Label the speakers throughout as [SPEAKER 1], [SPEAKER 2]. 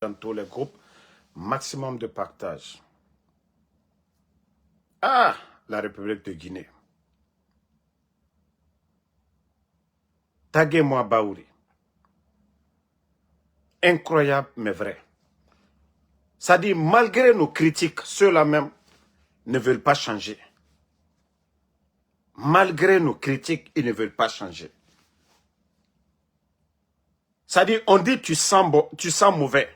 [SPEAKER 1] dans tous les groupes. Maximum de partage. Ah, la République de Guinée. Taguez-moi Baouri. Incroyable, mais vrai. Ça dit, malgré nos critiques, ceux-là même ne veulent pas changer. Malgré nos critiques, ils ne veulent pas changer. Ça dit, on dit tu sens mauvais.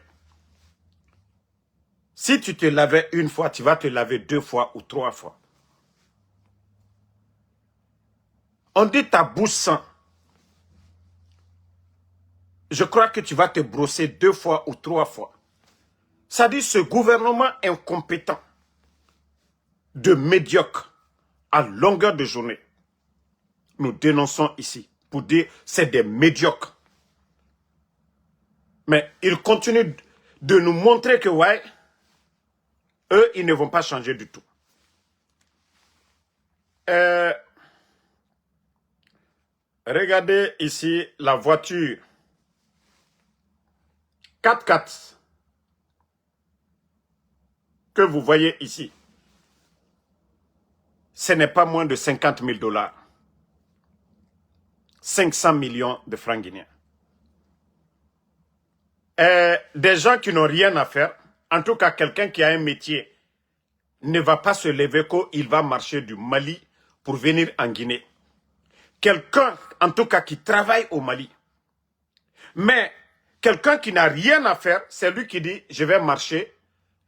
[SPEAKER 1] Si tu te lavais une fois, tu vas te laver 2 fois ou 3 fois. On dit ta bouche sent. Je crois que tu vas te brosser 2 fois ou 3 fois. Ça dit ce gouvernement incompétent, de médiocre, à longueur de journée, nous dénonçons ici pour dire c'est des médiocres. Mais ils continuent de nous montrer que ouais, eux, ils ne vont pas changer du tout. Regardez ici la voiture 4x4 que vous voyez ici. Ce n'est pas moins de 50 000 $. 500 millions de francs guinéens. Des gens qui n'ont rien à faire, en tout cas quelqu'un qui a un métier, ne va pas se lever qu'il va marcher du Mali pour venir en Guinée. Quelqu'un, en tout cas, qui travaille au Mali. Mais quelqu'un qui n'a rien à faire, c'est lui qui dit, je vais marcher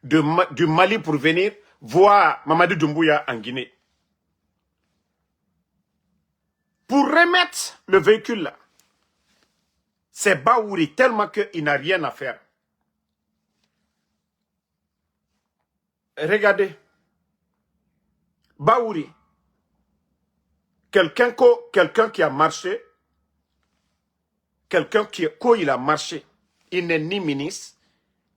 [SPEAKER 1] du Mali pour venir voir Mamadou Doumbouya en Guinée. Pour remettre le véhicule là, c'est Baouri tellement qu'il n'a rien à faire. Regardez. Baouri. Quelqu'un qui a marché, il a marché. Il n'est ni ministre,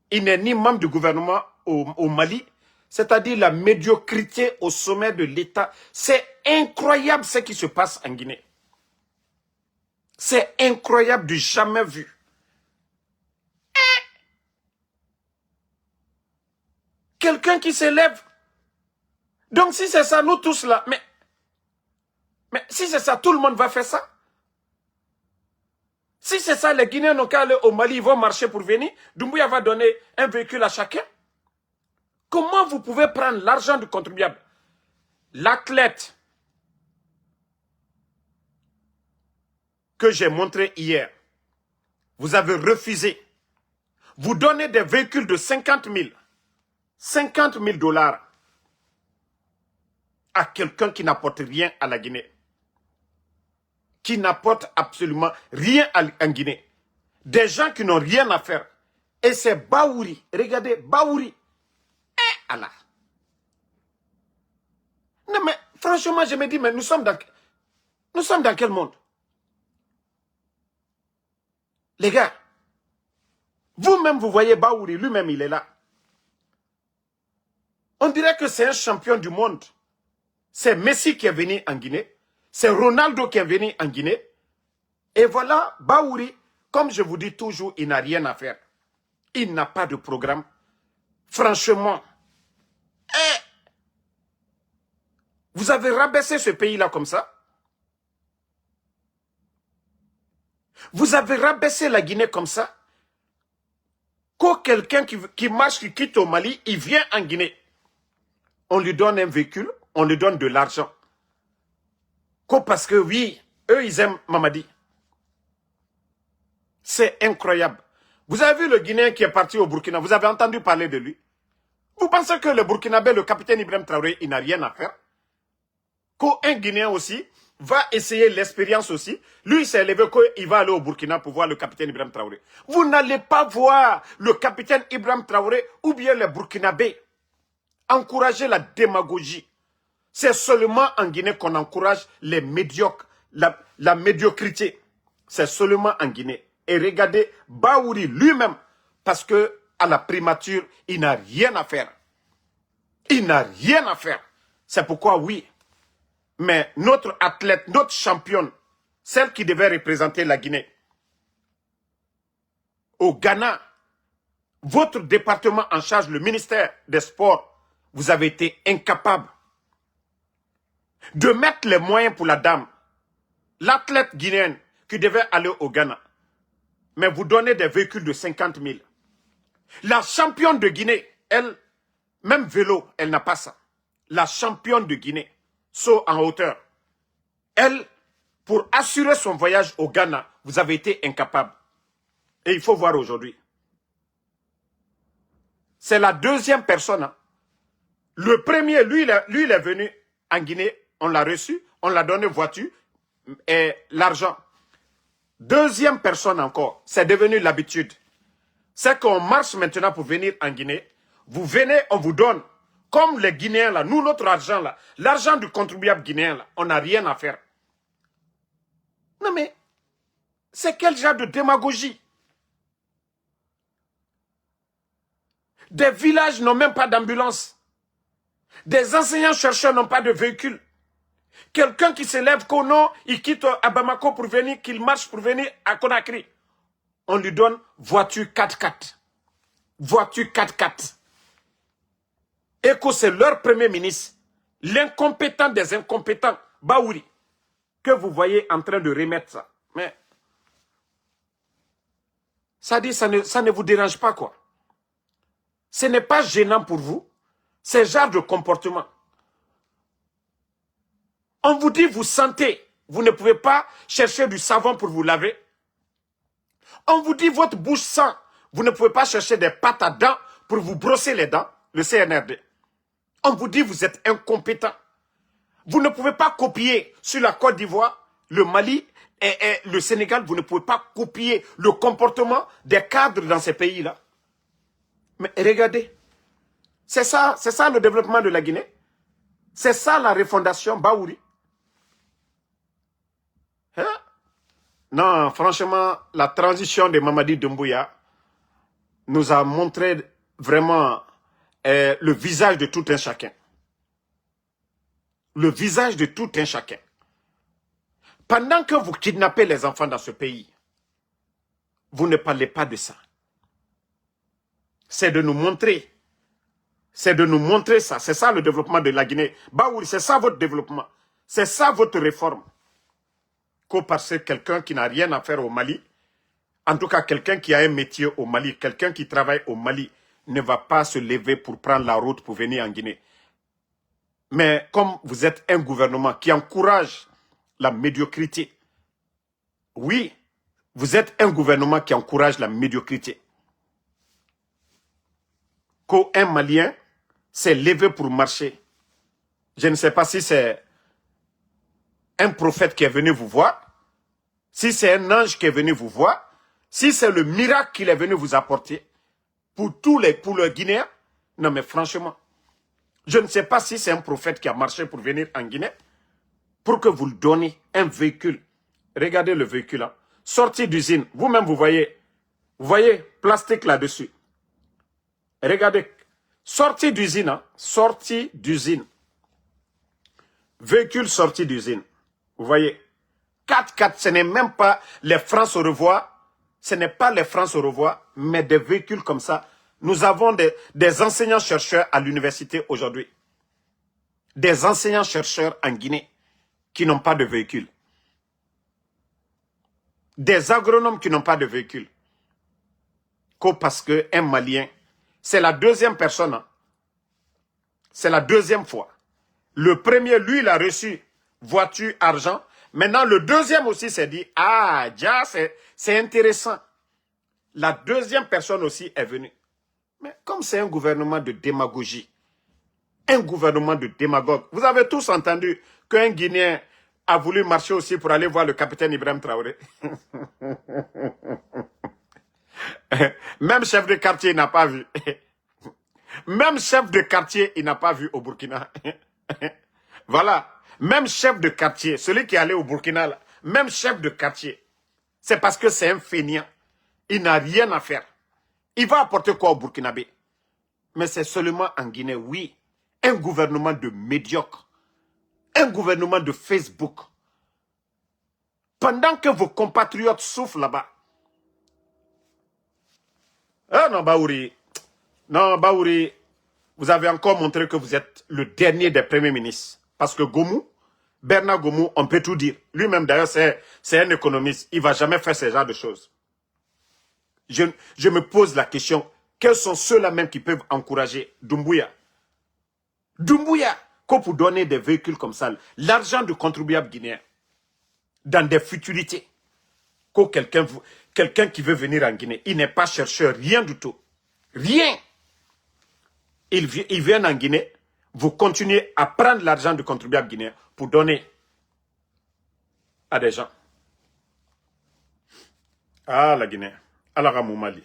[SPEAKER 1] il n'est ni membre du gouvernement au Mali. C'est-à-dire la médiocrité au sommet de l'État. C'est incroyable ce qui se passe en Guinée. C'est incroyable du jamais vu. Quelqu'un qui s'élève. Donc si c'est ça, nous tous là, mais si c'est ça, tout le monde va faire ça. Si c'est ça, les Guinéens n'ont qu'à aller au Mali, ils vont marcher pour venir. Doumbouya va donner un véhicule à chacun. Comment vous pouvez prendre l'argent du contribuable? L'athlète que j'ai montré hier, vous avez refusé. Vous donnez des véhicules de 50 000 $ à quelqu'un qui n'apporte rien à la Guinée. Qui n'apporte absolument rien en Guinée. Des gens qui n'ont rien à faire. Et c'est Baouri. Regardez, Baouri. Allah. Non mais, franchement, je me dis, mais nous sommes dans quel monde? Les gars, vous-même, vous voyez Baouri, lui-même, il est là. On dirait que c'est un champion du monde. C'est Messi qui est venu en Guinée. C'est Ronaldo qui est venu en Guinée. Et voilà, Baouri, comme je vous dis toujours, il n'a rien à faire. Il n'a pas de programme. Franchement, vous avez rabaissé ce pays-là comme ça. Vous avez rabaissé la Guinée comme ça. Quand quelqu'un qui marche, qui quitte au Mali, il vient en Guinée. On lui donne un véhicule, on lui donne de l'argent. Parce que oui, eux, ils aiment Mamadi. C'est incroyable. Vous avez vu le Guinéen qui est parti au Burkina, vous avez entendu parler de lui. Vous pensez que le Burkinabé, le capitaine Ibrahim Traoré, il n'a rien à faire? Qu'un Guinéen aussi va essayer l'expérience aussi. Lui, il s'est élevé qu'il va aller au Burkina pour voir le capitaine Ibrahim Traoré. Vous n'allez pas voir le capitaine Ibrahim Traoré ou bien les Burkinabés encourager la démagogie. C'est seulement en Guinée qu'on encourage les médiocres, la médiocrité. C'est seulement en Guinée. Et regardez Baouri lui-même, parce que à la primature, il n'a rien à faire. Il n'a rien à faire. C'est pourquoi oui. Mais notre athlète, notre championne, celle qui devait représenter la Guinée, au Ghana, Votre département en charge, le ministère des Sports, vous avez été incapable de mettre les moyens pour la dame, l'athlète guinéenne qui devait aller au Ghana. Mais vous donnez des véhicules de 50 000. La championne de Guinée, elle, même vélo, elle n'a pas ça. La championne de Guinée, saut en hauteur, elle, pour assurer son voyage au Ghana, vous avez été incapable. Et il faut voir aujourd'hui. C'est la deuxième personne. Hein. Le premier, lui, il est venu en Guinée, on l'a reçu, on l'a donné voiture et l'argent. Deuxième personne encore, c'est devenu l'habitude. C'est qu'on marche maintenant pour venir en Guinée. Vous venez, on vous donne. Comme les Guinéens là, nous, notre argent là, l'argent du contribuable guinéen là, on n'a rien à faire. Non mais, c'est quel genre de démagogie? Des villages n'ont même pas d'ambulance. Des enseignants-chercheurs n'ont pas de véhicule. Quelqu'un qui se lève qu'au nom, il quitte à Bamako pour venir, qu'il marche pour venir à Conakry. On lui donne voiture 4x4. Voiture 4x4. Et que c'est leur premier ministre, l'incompétent des incompétents, Baouri, que vous voyez en train de remettre ça. Mais, ça dit, ça ne vous dérange pas, quoi. Ce n'est pas gênant pour vous, ce genre de comportement. On vous dit, vous sentez, vous ne pouvez pas chercher du savon pour vous laver. On vous dit, votre bouche sent, vous ne pouvez pas chercher des pâtes à dents pour vous brosser les dents, le CNRD. On vous dit, vous êtes incompétent. Vous ne pouvez pas copier sur la Côte d'Ivoire, le Mali et le Sénégal, vous ne pouvez pas copier le comportement des cadres dans ces pays-là. Mais regardez, c'est ça le développement de la Guinée. C'est ça la refondation Baouri. Hein? Non, franchement, la transition de Mamadi Doumbouya nous a montré vraiment le visage de tout un chacun. Le visage de tout un chacun. Pendant que vous kidnappez les enfants dans ce pays, vous ne parlez pas de ça. C'est de nous montrer. C'est de nous montrer ça. C'est ça le développement de la Guinée. Baouri, c'est ça votre développement. C'est ça votre réforme. Que parce que quelqu'un qui n'a rien à faire au Mali, en tout cas quelqu'un qui a un métier au Mali, quelqu'un qui travaille au Mali, ne va pas se lever pour prendre la route pour venir en Guinée. Mais comme vous êtes un gouvernement qui encourage la médiocrité, oui, vous êtes un gouvernement qui encourage la médiocrité. Qu'un Malien s'est levé pour marcher. Je ne sais pas si c'est un prophète qui est venu vous voir, si c'est un ange qui est venu vous voir, si c'est le miracle qu'il est venu vous apporter, pour le Guinéen, non mais franchement, je ne sais pas si c'est un prophète qui a marché pour venir en Guinée, pour que vous le donniez un véhicule. Regardez le véhicule là, sorti d'usine, vous-même vous voyez plastique là-dessus. Regardez, sorti d'usine, hein, sorti d'usine. Véhicule sorti d'usine. Vous voyez, 4x4, ce n'est même pas les francs au revoir, ce n'est pas les francs au revoir, mais des véhicules comme ça. Nous avons des enseignants-chercheurs à l'université aujourd'hui. Des enseignants-chercheurs en Guinée qui n'ont pas de véhicule. Des agronomes qui n'ont pas de véhicule. Que parce qu'un Malien, c'est la deuxième personne, hein. C'est la deuxième fois. Le premier, lui, il a reçu voiture, argent. Maintenant, le deuxième aussi s'est dit, ah, déjà, c'est intéressant. La deuxième personne aussi est venue. Mais comme c'est un gouvernement de démagogie, un gouvernement de démagogue, vous avez tous entendu qu'un Guinéen a voulu marcher aussi pour aller voir le capitaine Ibrahim Traoré. Même chef de quartier, il n'a pas vu. Même chef de quartier, il n'a pas vu au Burkina. Voilà. Même chef de quartier, celui qui est allé au Burkina, là, même chef de quartier, c'est parce que c'est un fainéant. Il n'a rien à faire. Il va apporter quoi au Burkinabé? Mais c'est seulement en Guinée, oui. Un gouvernement de médiocre. Un gouvernement de Facebook. Pendant que vos compatriotes souffrent là-bas. Ah non, Baouri. Non, Baouri, vous avez encore montré que vous êtes le dernier des premiers ministres. Parce que Gomu, Bernard Gomu, on peut tout dire. Lui-même, d'ailleurs, c'est un économiste. Il ne va jamais faire ce genre de choses. Je me pose la question, quels sont ceux-là même qui peuvent encourager Doumbouya? Doumbouya, qu'on pour donner des véhicules comme ça, l'argent du contribuable guinéen, dans des futilités, que quelqu'un qui veut venir en Guinée, il n'est pas chercheur, rien du tout. Rien. Ils viennent en Guinée, vous continuez à prendre l'argent du contribuable guinéen pour donner à des gens. Ah, la Guinée. Alors, à Mali.